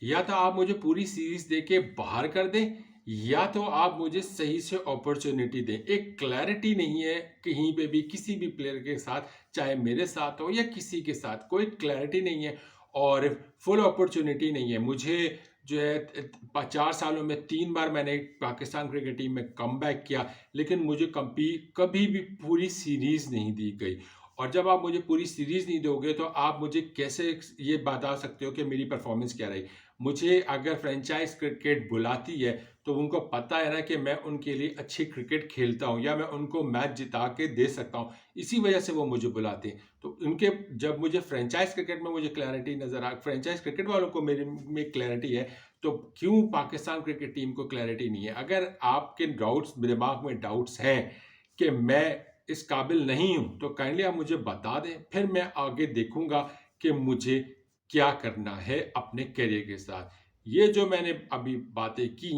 या तो आप मुझे पूरी सीरीज दे के बाहर कर दें, या तो आप मुझे सही से अपॉर्चुनिटी दें। एक क्लैरिटी नहीं है कहीं पे भी, किसी भी प्लेयर के साथ, चाहे मेरे साथ हो या किसी के साथ, कोई क्लैरिटी नहीं है और फुल अपॉर्चुनिटी नहीं है। मुझे जो है 4 सालों में 3 बार मैंने पाकिस्तान क्रिकेट टीम में कमबैक किया, लेकिन मुझे कभी भी पूरी सीरीज नहीं दी गई। और जब आप मुझे पूरी सीरीज नहीं दोगे तो आप मुझे कैसे ये बता सकते हो कि मेरी परफॉर्मेंस क्या रही। मुझे अगर फ्रेंचाइज क्रिकेट बुलाती है तो उनको पता है ना कि मैं उनके लिए अच्छी क्रिकेट खेलता हूँ या मैं उनको मैच जिता के दे सकता हूँ, इसी वजह से वो मुझे बुलाते हैं। तो उनके जब मुझे फ्रेंचाइज क्रिकेट में मुझे क्लैरिटी नजर आ, फ्रेंचाइज क्रिकेट वालों को मेरे में क्लैरिटी है, तो क्यों पाकिस्तान क्रिकेट टीम को क्लैरिटी नहीं है। अगर आपके डाउट्स, दिमाग में डाउट्स हैं कि मैं इस काबिल नहीं हूं, तो काइंडली आप मुझे बता दें, फिर मैं आगे देखूंगा कि मुझे क्या करना है अपने करियर के साथ। ये जो मैंने अभी बातें की,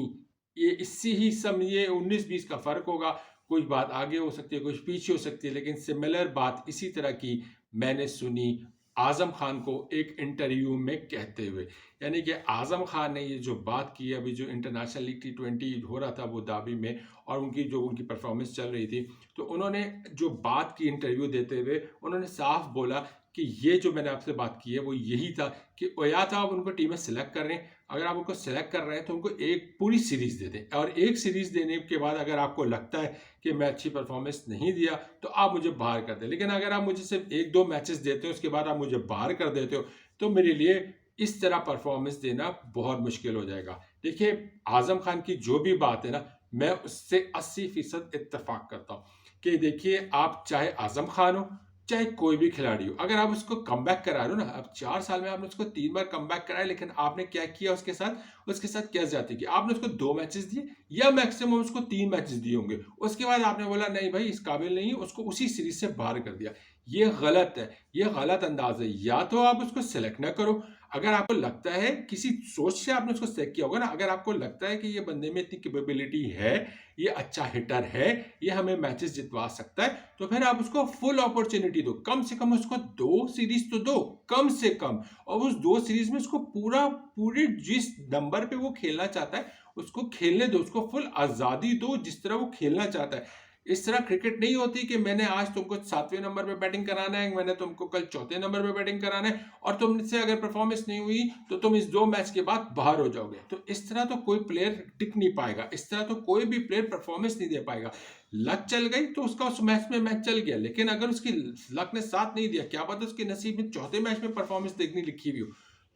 ये इससे ही समझिए 19-20 का फर्क होगा। कुछ बात आगे हो सकती है, कुछ पीछे हो सकती है, लेकिन सिमिलर बात इसी तरह की मैंने सुनी आजम खान को एक इंटरव्यू में कहते हुए। यानी कि आजम खान ने ये जो बात की है, अभी जो इंटरनेशनल लीग T20 हो रहा था अबू धाबी में, और उनकी परफॉर्मेंस चल रही थी, तो उन्होंने जो बात की इंटरव्यू देते हुए, उन्होंने साफ बोला कि ये जो मैंने आपसे बात की है वो यही था कि या तो आप उनको टीम में सिलेक्ट कर रहे हैं, अगर आप उनको सिलेक्ट कर रहे हैं तो उनको एक पूरी सीरीज दे दें, और एक सीरीज देने के बाद अगर आपको लगता है कि मैं अच्छी परफॉर्मेंस नहीं दिया तो आप मुझे बाहर कर दें। लेकिन अगर आप मुझे सिर्फ 1-2 मैचेस देते हो उसके बाद आप मुझे बाहर कर देते हो, तो मेरे लिए इस तरह परफॉर्मेंस देना बहुत मुश्किल हो जाएगा। देखिए, आजम खान की जो भी बात है ना, मैं उससे 80% इत्तेफाक करता हूँ कि देखिए, आप चाहे आजम खान हो, चाहे कोई भी खिलाड़ी हो, अगर आप उसको कमबैक करा रहे हो ना, अब 4 साल में आपने उसको 3 बार कमबैक कराया, लेकिन आपने क्या किया उसके साथ क्या ज्यादती की। आपने उसको 2 मैचेस दिए, या मैक्सिमम उसको 3 मैचेस दिए होंगे, उसके बाद आपने बोला नहीं भाई इस काबिल नहीं है, उसको उसी सीरीज से बाहर कर दिया। ये गलत है, ये गलत अंदाज है। या तो आप उसको सिलेक्ट ना करो, अगर आपको लगता है, किसी सोच से आपने उसको सिलेक्ट किया होगा ना, अगर आपको लगता है कि ये बंदे में इतनी कैपेबिलिटी है, ये अच्छा हिटर है, ये हमें मैचेस जितवा सकता है, तो फिर आप उसको फुल अपॉर्चुनिटी दो। कम से कम उसको 2 सीरीज तो दो, कम से कम। और उस 2 सीरीज में उसको पूरी जिस नंबर पे वो खेलना चाहता है उसको खेलने दो, उसको फुल आजादी दो जिस तरह वो खेलना चाहता है। इस तरह क्रिकेट नहीं होती कि मैंने आज तुमको 7वें नंबर पे बैटिंग कराना है, मैंने तुमको कल चौथे नंबर पे बैटिंग कराना है, और तुमसे अगर परफॉर्मेंस नहीं हुई तो तुम इस 2 मैच के बाद बाहर हो जाओगे। तो इस तरह तो कोई प्लेयर टिक नहीं पाएगा, इस तरह तो कोई भी प्लेयर परफॉर्मेंस नहीं दे पाएगा। लक चल गई तो उसका उस मैच में मैच चल गया, लेकिन अगर उसकी लक ने साथ नहीं दिया, क्या पता उसके नसीब में चौथे मैच में परफॉर्मेंस देखनी लिखी हुई हो।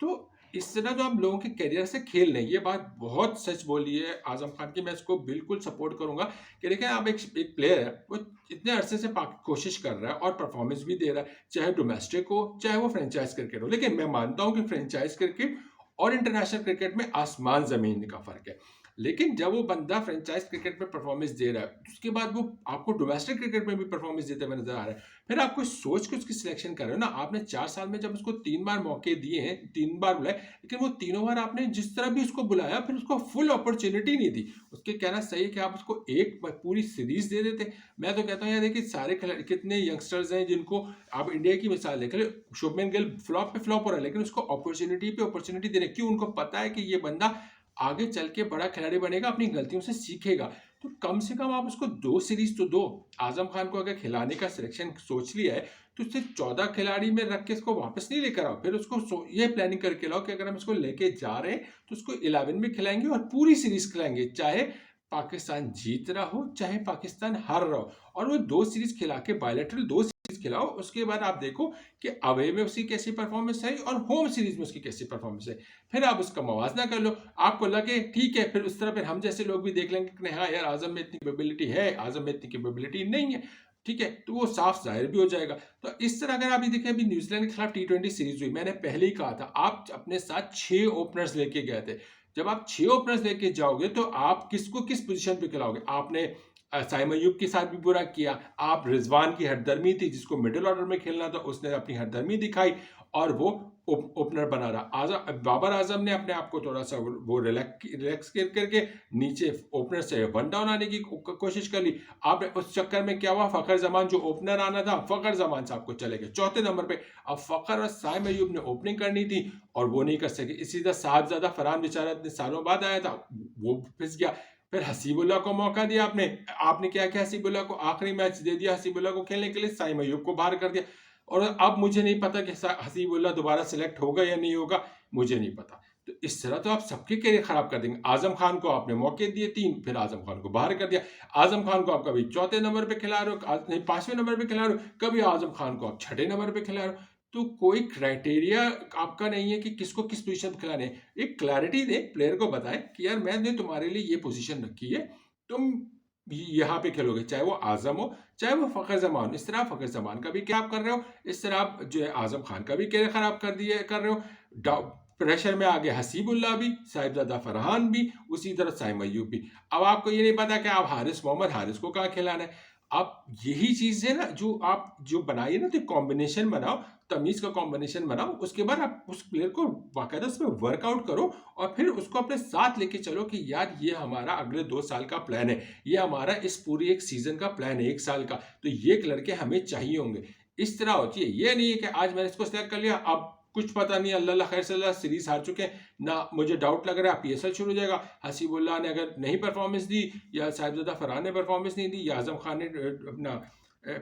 तो इस तरह जो आप लोगों के करियर से खेल रहे हैं, ये बात बहुत सच बोली है आजम खान की, मैं इसको बिल्कुल सपोर्ट करूंगा कि देखिए, आप एक प्लेयर है, वो इतने अरसे से कोशिश कर रहा है और परफॉर्मेंस भी दे रहा है, चाहे डोमेस्टिक हो चाहे वो फ्रेंचाइज क्रिकेट हो। लेकिन मैं मानता हूं कि फ्रेंचाइज क्रिकेट और इंटरनेशनल क्रिकेट में आसमान जमीन का फर्क है। लेकिन जब वो बंदा फ्रेंचाइज क्रिकेट में परफॉर्मेंस दे रहा है, उसके बाद वो आपको डोमेस्टिक क्रिकेट में भी परफॉर्मेंस देते हुए नजर आ रहा है, फिर आप कोई सोच के उसकी सिलेक्शन कर रहे हो ना। आपने 4 साल में जब उसको 3 बार मौके दिए हैं, 3 बार बुलाए, लेकिन वो तीनों बार आपने जिस तरह भी उसको बुलाया, फिर उसको फुल अपॉर्चुनिटी नहीं दी। उसके कहना सही है कि आप उसको एक पूरी सीरीज दे देते। मैं तो कहता हूँ यार, देखिए सारे खिलाड़ी, कितने यंगस्टर्स हैं जिनको, आप इंडिया की मिसाल देख लो, शुभमन गिल फ्लॉप पे फ्लॉप हो रहा है, लेकिन उसको अपॉर्चुनिटी पे अपॉर्चुनिटी दे रहे। क्यों? उनको पता है कि ये बंदा आगे चल के बड़ा खिलाड़ी बनेगा, अपनी गलतियों से सीखेगा। तो कम से कम आप उसको 2 सीरीज तो दो। आजम खान को अगर खिलाने का सिलेक्शन सोच लिया है, तो सिर्फ 14 खिलाड़ी में रख के इसको वापस नहीं लेकर आओ, फिर उसको ये प्लानिंग करके लाओ कि अगर हम इसको लेके जा रहे हैं तो उसको 11 में खिलाएंगे और पूरी सीरीज खिलाएंगे, चाहे पाकिस्तान जीत रहा हो चाहे पाकिस्तान हार रहा हो। और वो 2 सीरीज खिला के, बायलैटरल 2 सीरीज खिलाओ, उसके बाद आप देखो कि अवे में उसकी कैसी परफॉर्मेंस है और होम सीरीज में उसकी कैसी परफॉर्मेंस है। फिर आप उसका मवाजना कर लो, आपको लगे ठीक है, फिर उस तरह फिर हम जैसे लोग भी देख लेंगे कि हाँ यार, आजम में इतनी कैपेबिलिटी है, आजम में इतनी कैपेबिलिटी नहीं है, ठीक है, तो वो साफ जाहिर भी हो जाएगा। तो इस तरह अगर आप ये देखें, अभी न्यूजीलैंड के खिलाफ T20 सीरीज हुई, मैंने पहले ही कहा था, आप अपने साथ 6 ओपनर्स लेके गए थे। जब आप 6 ओपनर्स लेके जाओगे तो आप किसको किस पोजीशन पे खिलाओगे? आपने साइम अयूब के साथ भी बुरा किया। आप रिजवान की हरदर्मी थी, जिसको मिडिल ऑर्डर में खेलना था, उसने अपनी हरदर्मी दिखाई और वो ओपनर बना रहा। बाबर आजम ने अपने आप को थोड़ा सा वो रिलैक्स करके नीचे ओपनर से वन डाउन आने की कोशिश कर ली। अब उस चक्कर में क्या हुआ, फखर जमान जो ओपनर आना था, फखर जमान साहब को चले गए चौथे नंबर पे। अब फखर और साइम अयूब ने ओपनिंग करनी थी और वो नहीं कर सके। इसी तरह साहिबजादा फरहान बेचारा इतने सालों बाद आया था, वो फिस गया। फिर हसीबुल्लाह को मौका दिया आपने क्या किया, हसीबुल्लाह को आखिरी मैच दे दिया हसीबुल्लाह को खेलने के लिए, साइम अयूब को बाहर कर दिया। और अब मुझे नहीं पता कि हसीबुल्लाह दोबारा सिलेक्ट होगा या नहीं होगा, मुझे नहीं पता। तो इस तरह तो आप सबके कैरियर खराब कर देंगे। आजम खान को आपने मौके दिए 3, फिर आजम खान को बाहर कर दिया। आजम खान को आप कभी चौथे नंबर पे खिला रहे हो, नहीं 5वें नंबर पे खिला रहे हो, कभी आजम खान को आप 6ठे नंबर पे खिला रहे हो। तो कोई क्राइटेरिया आपका नहीं है कि किसको किस पोजीशन पे खिलाने है। एक क्लैरिटी दे, प्लेयर को बताए कि यार मैंने तुम्हारे लिए ये पोजीशन रखी है, तुम यहाँ पे खेलोगे, चाहे वो आजम हो चाहे वो फखर जमान। इस तरह फखर जमान का भी क्या आप कर रहे हो, इस तरह आप जो है आजम खान का भी कैरियर खराब कर रहे हो। प्रेशर में आगे हसीबुल्लाह भी, साहिबजादा फरहान भी, उसी तरह साइम अयूब भी। अब आपको ये नहीं पता कि आप मोहम्मद हारिस को कहाँ खिलाना है। आप यही चीज है ना जो आप जो बनाइए ना, तो कॉम्बिनेशन बनाओ, तमीज का कॉम्बिनेशन बनाओ, उसके बाद आप उस प्लेयर को बाकायदा उसमें वर्कआउट करो और फिर उसको अपने साथ लेके चलो कि यार ये हमारा अगले 2 साल का प्लान है, ये हमारा इस पूरी एक सीजन का प्लान है, 1 साल का, तो ये लड़के हमें चाहिए होंगे। इस तरह होती है, ये नहीं है कि आज मैंने इसको सेलेक्ट कर लिया, अब कुछ पता नहीं, अल्लाह खैर से सीरीज हार चुके हैं ना, मुझे डाउट लग रहा है पीएसएल शुरू हो जाएगा। हसीबुल्लाह ने अगर नहीं परफॉर्मेंस दी, या साहिबजादा फरहान ने परफॉर्मेंस नहीं दी, या आजम खान ने अपना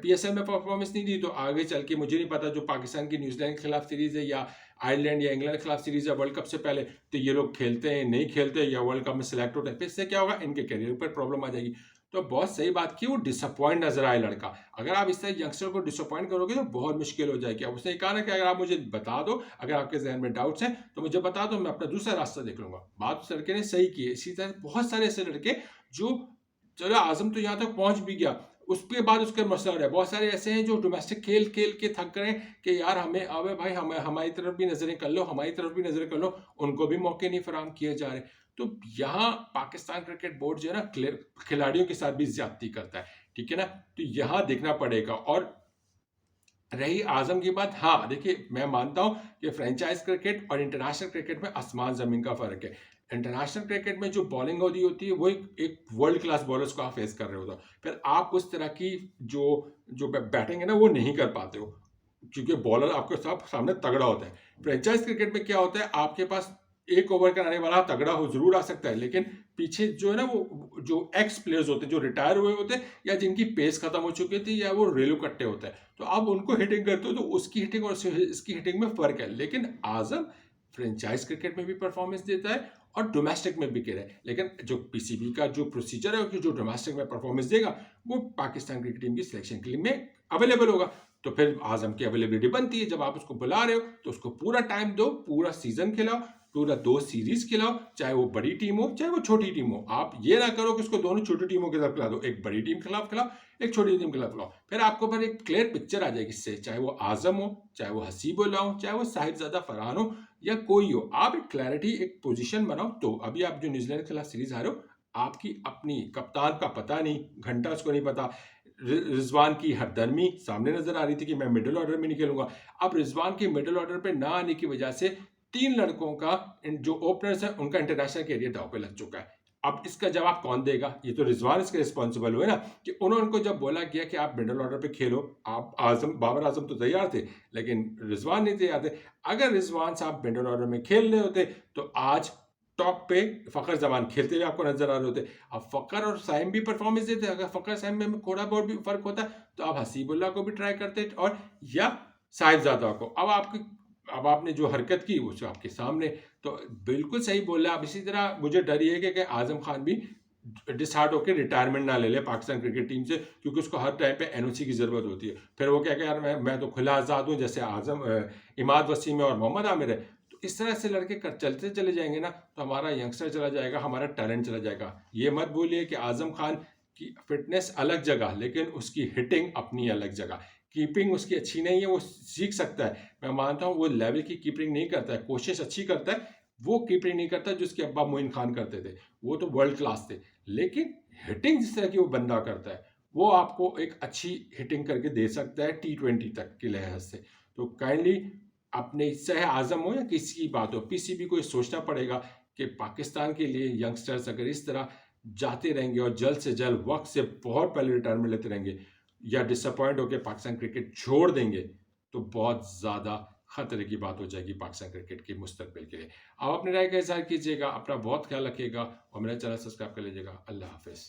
पीएसएल में परफॉर्मेंस नहीं दी, तो आगे चल के मुझे नहीं पता जो पाकिस्तान की न्यूजीलैंड के खिलाफ सीरीज है या आयरलैंड या इंग्लैंड के खिलाफ सीरीज है वर्ल्ड कप से पहले, तो ये लोग खेलते हैं नहीं खेलते या वर्ल्ड कप में सिलेक्ट होते हैं, फिर इससे क्या होगा, इनके करियर पर प्रॉब्लम आ जाएगी। तो बहुत सही बात की, वो डिसअपॉइंट नजर आए लड़का। अगर आप इस तरह यंगस्टर को डिसअपॉइंट करोगे तो बहुत मुश्किल हो जाएगी। अब उसने कहा ना कि अगर आप मुझे बता दो, अगर आपके जहन में डाउट्स हैं तो मुझे बता दो, मैं अपना दूसरा रास्ता देख लूंगा। बात उस लड़के ने सही की है। इसी तरह बहुत सारे ऐसे लड़के जो, चलो आजम तो यहाँ तक पहुंच भी गया, उसके बाद उसके मसला रहे, बहुत सारे ऐसे हैं जो डोमेस्टिक खेल खेल के थक गए कि यार हमें अबे भाई हमारी तरफ भी नजरें कर लो, हमारी तरफ भी नजरें कर लो, उनको भी मौके नहीं फराहम किए जा रहे। तो यहाँ पाकिस्तान क्रिकेट बोर्ड जो है ना खिलाड़ियों के साथ भी ज्यादती करता है, ठीक है ना, तो यहाँ देखना पड़ेगा। और रही आजम की बात, हाँ देखिए मैं मानता हूं कि फ्रेंचाइज क्रिकेट और इंटरनेशनल क्रिकेट में आसमान जमीन का फर्क है। इंटरनेशनल क्रिकेट में जो बॉलिंग होती है वो एक वर्ल्ड क्लास बॉलर्स को आप फेस कर रहे होते हो, फिर आप उस तरह की जो जो बैटिंग है ना वो नहीं कर पाते हो, क्योंकि बॉलर आपके सामने तगड़ा होता है। फ्रेंचाइज क्रिकेट में क्या होता है, आपके पास एक ओवर कराने वाला तगड़ा हो जरूर आ सकता है, लेकिन पीछे जो है ना वो जो एक्स प्लेयर्स होते हैं, जो रिटायर हुए होते हैं या जिनकी पेस खत्म हो चुकी थी, या वो रेलू कट्टे होते हैं, तो आप उनको हिटिंग करते हो तो उसकी हिटिंग और इसकी हिटिंग में फर्क है। लेकिन आजम फ्रेंचाइज क्रिकेट में भी परफॉर्मेंस देता है और डोमेस्टिक में भी करे, लेकिन जो पीसीबी का जो प्रोसीजर है कि जो डोमेस्टिक में परफॉर्मेंस देगा वो पाकिस्तान क्रिकेट टीम की सिलेक्शन के लिए में अवेलेबल होगा। तो फिर आजम की अवेलेबिलिटी बनती है, जब आप उसको बुला रहे हो तो उसको पूरा टाइम दो, पूरा सीजन खिलाओ, पूरा 2 सीरीज खिलाओ, चाहे वो बड़ी टीम हो चाहे वो छोटी टीम हो। आप ये ना करो कि उसको दोनों छोटी टीमों के खिलाफ खिला दो, एक बड़ी टीम के खिलाफ खिलाओ, एक छोटी टीम के खिलाफ खिलाओ, फिर आपको पर एक क्लियर पिक्चर आ जाएगी इससे, चाहे वो आजम हो चाहे वो हसीबुल्लाह हो चाहे वो साहिबजादा फरहान हो या कोई हो, आप एक क्लैरिटी एक पोजीशन बनाओ। तो अभी आप जो न्यूजीलैंड के खिलाफ सीरीज हारे हो, आपकी अपनी कप्तान का पता नहीं, घंटा उसको नहीं पता, रिजवान की हरदर्मी सामने नजर आ रही थी कि मैं मिडिल ऑर्डर में नहीं खेलूंगा। अब रिजवान के मिडिल ऑर्डर पे ना आने की वजह से 3 लड़कों का जो ओपनर्स है उनका इंटरनेशनल कैरियर दांव पे लग चुका है। अब इसका जवाब कौन देगा, ये तो रिजवान इसके रिस्पॉन्सिबल हुए ना, कि उन्होंने उनको जब बोला गया कि आप मिडिल ऑर्डर पे खेलो, आप बाबर आजम तो तैयार थे लेकिन रिजवान नहीं तैयार थे। अगर रिजवान साहब मिडिल ऑर्डर में खेल रहे होते तो आज टॉप पे फखर जमान खेलते हुए आपको नजर आ रहे होते। अब फखर और साइम भी परफॉर्मेंस देते, अगर फखर साइम में थोड़ा बहुत भी फर्क होता तो आप हसीबुल्लाह को भी ट्राई करते और या साहिबजादा को। अब आपने जो हरकत की वो आपके सामने, तो बिल्कुल सही बोल रहे आप। इसी तरह मुझे डर ये है कि आजम खान भी डिसहार्ट होकर रिटायरमेंट ना ले ले पाकिस्तान क्रिकेट टीम से, क्योंकि उसको हर टाइम पे एनओसी की जरूरत होती है। फिर वो क्या कि यार मैं तो खुला आज़ाद हूँ, जैसे आजम इमाद वसीम है और मोहम्मद आमिर है। तो इस तरह से लड़के चलते चले जाएंगे ना, तो हमारा यंगस्टर चला जाएगा, हमारा टैलेंट चला जाएगा। ये मत भूलिए कि आजम खान की फिटनेस अलग जगह, लेकिन उसकी हिटिंग अपनी अलग जगह। कीपिंग उसकी अच्छी नहीं है, वो सीख सकता है, मैं मानता हूँ वो लेवल की कीपिंग नहीं करता है, कोशिश अच्छी करता है, वो कीपिंग नहीं करता जिसके अब्बा मोइन खान करते थे, वो तो वर्ल्ड क्लास थे। लेकिन हिटिंग जिस तरह की वो बंदा करता है, वो आपको एक अच्छी हिटिंग करके दे सकता है T20 तक के लिहाज से। तो काइंडली अपने चाहे आजम हो या किसी की बात हो, पीसीबी को ये सोचना पड़ेगा कि पाकिस्तान के लिए यंगस्टर्स अगर इस तरह जाते रहेंगे और जल्द से जल्द वक्त से बहुत पहले रिटायरमेंट लेते रहेंगे या डिसअपॉइंट होकर पाकिस्तान क्रिकेट छोड़ देंगे, तो बहुत ज़्यादा खतरे की बात हो जाएगी पाकिस्तान क्रिकेट के मुस्तकबिल के लिए। आप अपनी राय का इज़हार कीजिएगा, अपना बहुत ख्याल रखिएगा और मेरा चैनल सब्सक्राइब कर लीजिएगा। अल्लाह हाफिज़।